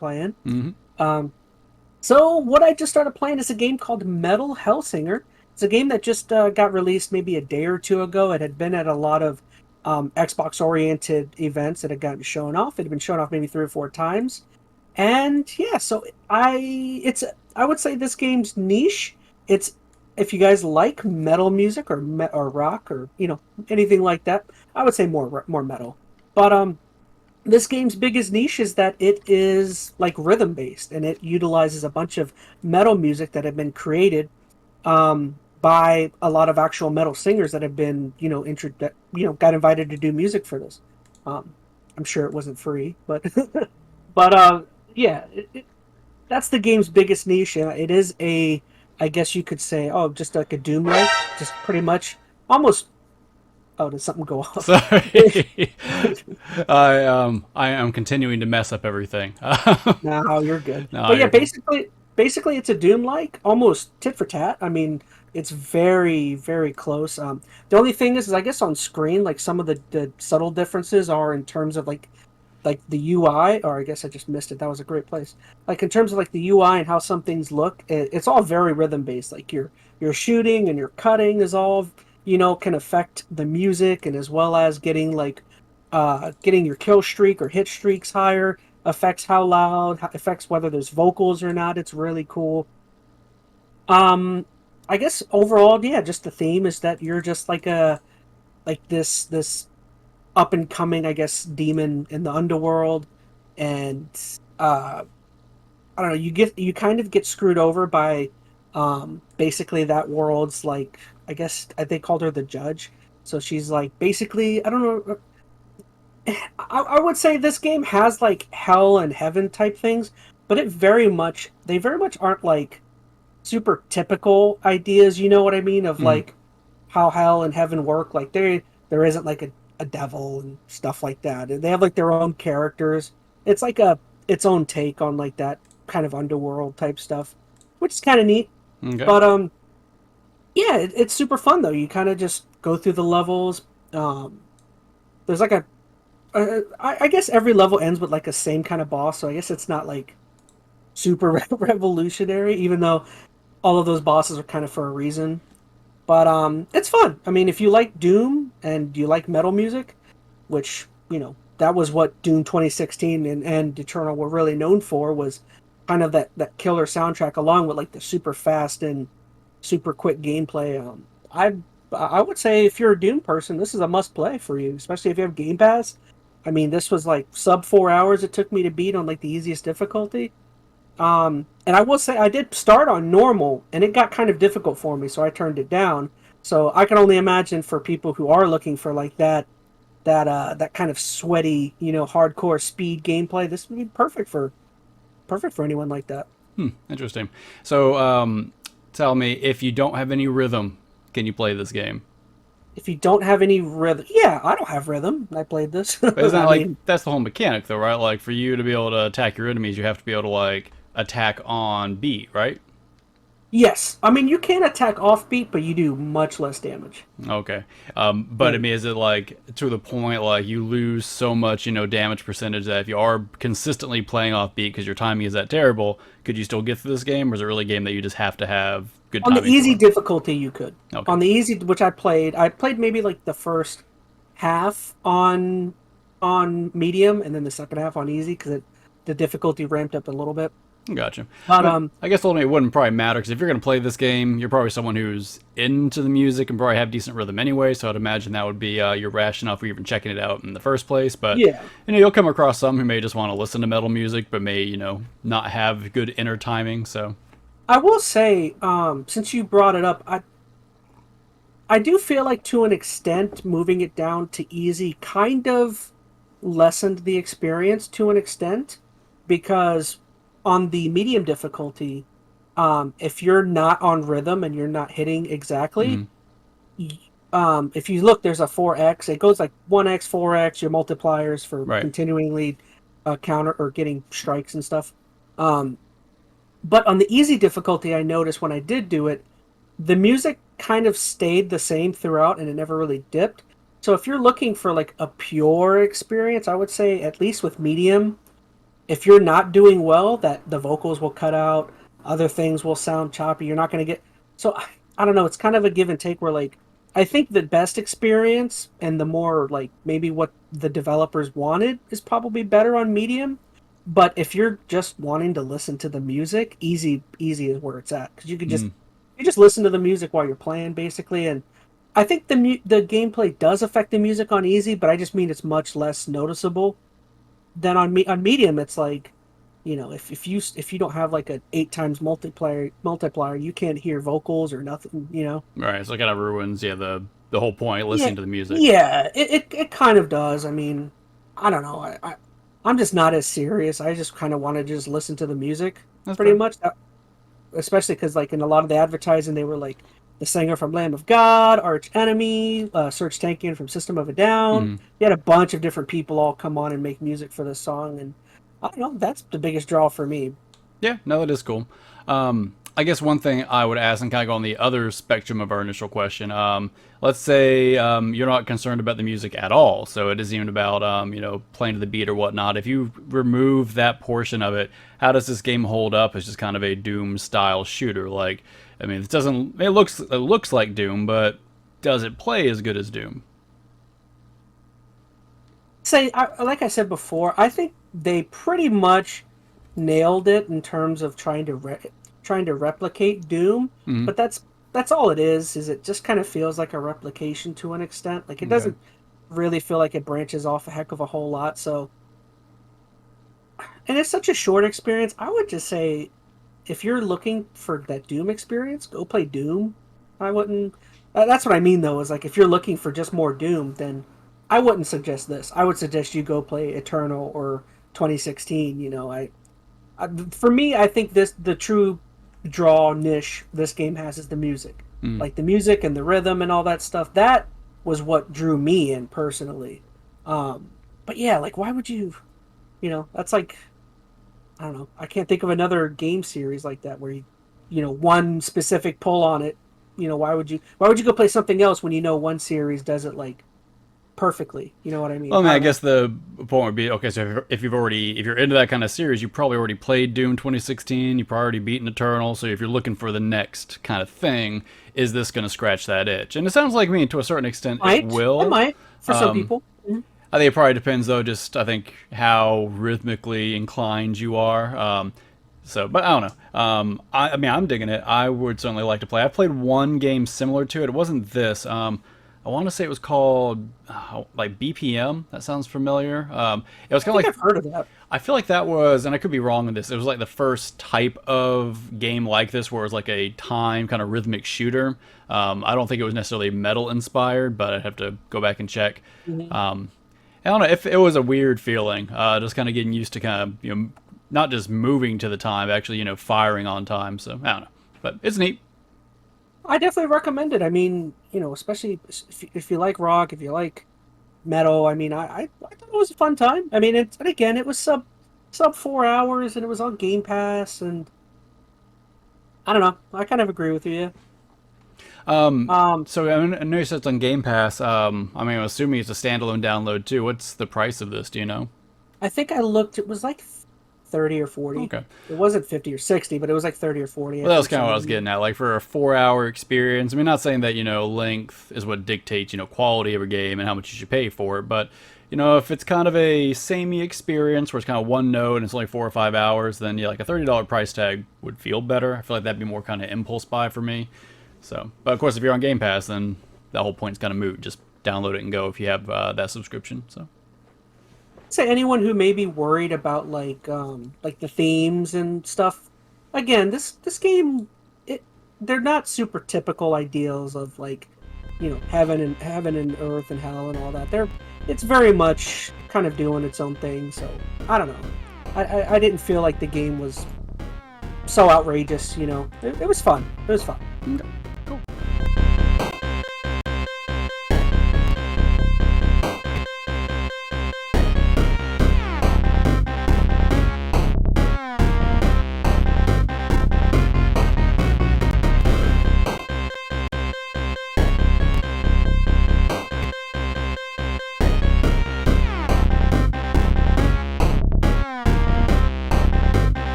playing. Hmm. Um, so what I just started playing is a game called Metal Hellsinger. It's a game that just got released maybe a day or two ago. It had been at a lot of Xbox-oriented events that had gotten shown off. It had been shown off maybe 3 or 4 times. And yeah, so I would say this game's niche. It's if you guys like metal music or rock or anything like that, I would say more metal. But this game's biggest niche is that it is like rhythm based and it utilizes a bunch of metal music that have been created by a lot of actual metal singers that have been got invited to do music for this. Um, I'm sure it wasn't free, but but yeah, that's the game's biggest niche. It is I guess you could say, oh, just like a Doom like, just pretty much almost. Oh, did something go off? Sorry. I am continuing to mess up everything. No, you're good. No, But yeah, you're good. basically, it's a Doom like, almost tit for tat. I mean, it's very, very close. The only thing is I guess on screen, like some of the subtle differences are in terms of like the UI, or I guess I just missed it. That was a great place. Like in terms of like the UI and how some things look, it's all very rhythm based. Like your shooting and your cutting is all can affect the music, and as well as getting your kill streak or hit streaks higher affects how loud, affects whether there's vocals or not. It's really cool. Um, I guess overall, yeah, just the theme is that you're just like this up and coming, I guess, demon in the underworld, and uh, I don't know. You kind of get screwed over by basically that world's like I guess they called her the judge. So she's like basically I don't know. I would say this game has like hell and heaven type things, but they very much aren't like super typical ideas. You know what I mean? Of Mm. like how hell and heaven work. Like there isn't like a devil and stuff like that. They have like their own characters. It's like its own take on like that kind of underworld type stuff, which is kind of neat. Okay. But yeah, it's super fun though. You kind of just go through the levels. There's like I guess every level ends with like a same kind of boss, so I guess it's not like super revolutionary, even though all of those bosses are kind of for a reason. But it's fun. I mean, if you like Doom and you like metal music, which that was what Doom 2016 and Eternal were really known for, was kind of that killer soundtrack along with like the super fast and super quick gameplay. I would say if you're a Doom person, this is a must play for you, especially if you have Game Pass. I mean, this was like sub 4 hours it took me to beat on like the easiest difficulty. And I will say I did start on normal, and it got kind of difficult for me, so I turned it down. So I can only imagine for people who are looking for like that kind of sweaty, hardcore speed gameplay, this would be perfect for anyone like that. Interesting. So, tell me, if you don't have any rhythm, can you play this game? If you don't have any rhythm, yeah, I don't have rhythm. I played this. But isn't that I like mean, that's the whole mechanic, though, right? Like for you to be able to attack your enemies, you have to be able to like attack on beat, right? yes. I mean, you can attack offbeat, but you do much less damage. Okay. But I And mean, is it like to the point like you lose so much, damage percentage that if you are consistently playing off beat because your timing is that terrible, could you still get through this game, or is it really a game that you just have to have good on the timing easy for? difficulty, you could. Okay. On the easy, which I played maybe like the first half on medium, and then the second half on easy because the difficulty ramped up a little bit. Gotcha. But But I guess ultimately it wouldn't probably matter because if you're going to play this game, you're probably someone who's into the music and probably have decent rhythm anyway. So I'd imagine that would be your rationale for even checking it out in the first place. But yeah, you'll come across some who may just want to listen to metal music, but may not have good inner timing. So I will say, since you brought it up, I do feel like to an extent moving it down to easy kind of lessened the experience to an extent because on the medium difficulty, if you're not on rhythm and you're not hitting exactly, mm, if you look, there's a 4x. It goes like 1x, 4x, your multipliers for right. continually counter or getting strikes and stuff. Um, but on the easy difficulty, I noticed when I did do it, the music kind of stayed the same throughout and it never really dipped. So if you're looking for like a pure experience, I would say at least with medium, if you're not doing well, that the vocals will cut out, other things will sound choppy. You're not going to get. So I don't know. It's kind of a give and take. Where like I think the best experience and the more like maybe what the developers wanted is probably better on medium. But if you're just wanting to listen to the music, easy is where it's at because you just listen to the music while you're playing basically. And I think the gameplay does affect the music on easy, but I just mean it's much less noticeable than on medium. It's like, if you don't have like a 8 times multiplier, you can't hear vocals or nothing. Right, so it kind of ruins, yeah, the whole point, Yeah, listening to the music. yeah, it kind of does. I mean, I don't know. I'm just not as serious. I just kind of want to just listen to the music That's pretty fair. much. Especially because like in a lot of the advertising, they were like the singer from Lamb of God, Arch Enemy, Serge Tankian from System of a Down. Mm-hmm. You had a bunch of different people all come on and make music for this song, and I don't know. That's the biggest draw for me. Yeah, no, that is cool. I guess one thing I would ask, and kind of go on the other spectrum of our initial question. Let's say you're not concerned about the music at all, so it isn't even about playing to the beat or whatnot. If you remove that portion of it, how does this game hold up as just kind of a Doom style shooter? Like, I mean, it doesn't. It looks like Doom, but does it play as good as Doom? Like I said before, I think they pretty much nailed it in terms of trying to replicate Doom. Mm-hmm. But that's all it is. Is it just kind of feels like a replication to an extent. Like it Okay. doesn't really feel like it branches off a heck of a whole lot. So, and it's such a short experience. I would just say if you're looking for that Doom experience, go play Doom. I wouldn't. That's what I mean, though. Is like if you're looking for just more Doom, then I wouldn't suggest this. I would suggest you go play Eternal or 2016. For me, I think the true draw niche this game has is the music, Mm. like the music and the rhythm and all that stuff. That was what drew me in personally. But yeah, like why would you? That's like I don't know. I can't think of another game series like that where one specific pull on it. Why would you go play something else when one series does it like perfectly? You know what I mean? Well, I mean, I I don't know. guess the point would be okay. So if you're into that kind of series, you probably already played Doom 2016. You probably already beaten Eternal. So if you're looking for the next kind of thing, is this going to scratch that itch? And it sounds like me to a certain extent it It will. might for some people. Mhm. I think it probably depends though. Just I think how rhythmically inclined you are. But I don't know. I mean, I'm digging it. I would certainly like to play. I played one game similar to it. It wasn't this. I want to say it was called like BPM. That sounds familiar. It was I kind of think like I've heard of that. I feel like that was, and I could be wrong in this. It was like the first type of game like this, where it was like a time kind of rhythmic shooter. I don't think it was necessarily metal inspired, but I'd have to go back and check. Mhm. I don't know if it was a weird feeling, just kind of getting used to kind of not just moving to the time, actually firing on time. So I don't know, but it's neat. I definitely recommend it. I mean, especially if you like rock, if you like metal. I mean, I thought it was a fun time. I mean, and again, it was sub 4 hours, and it was on Game Pass, and I don't know. I kind of agree with you. Yeah. So I know you said it's on Game Pass. I mean, I'm assuming it's a standalone download too. What's the price of this? Do you know? I think I looked. It was like 30 or 40. Okay. It wasn't 50 or 60, but it was like 30 or 40. I Well, that was think kind of what I so. was getting at. Like for a 4 hour experience, I mean, not saying that length is what dictates quality of a game and how much you should pay for it, but if it's kind of a samey experience where it's kind of one note and it's only 4 or 5 hours, then yeah, like a $30 price tag would feel better. I feel like that'd be more kind of impulse buy for me. So, but of course, if you're on Game Pass, then that whole point's kind of moot. Just download it and go if you have that subscription. So, Say anyone who may be worried about like the themes and stuff. Again, this game, they're not super typical ideals of like heaven and earth and hell and all that. It's very much kind of doing its own thing. So I don't know. I didn't feel like the game was so outrageous. It was fun. It was fun. okay.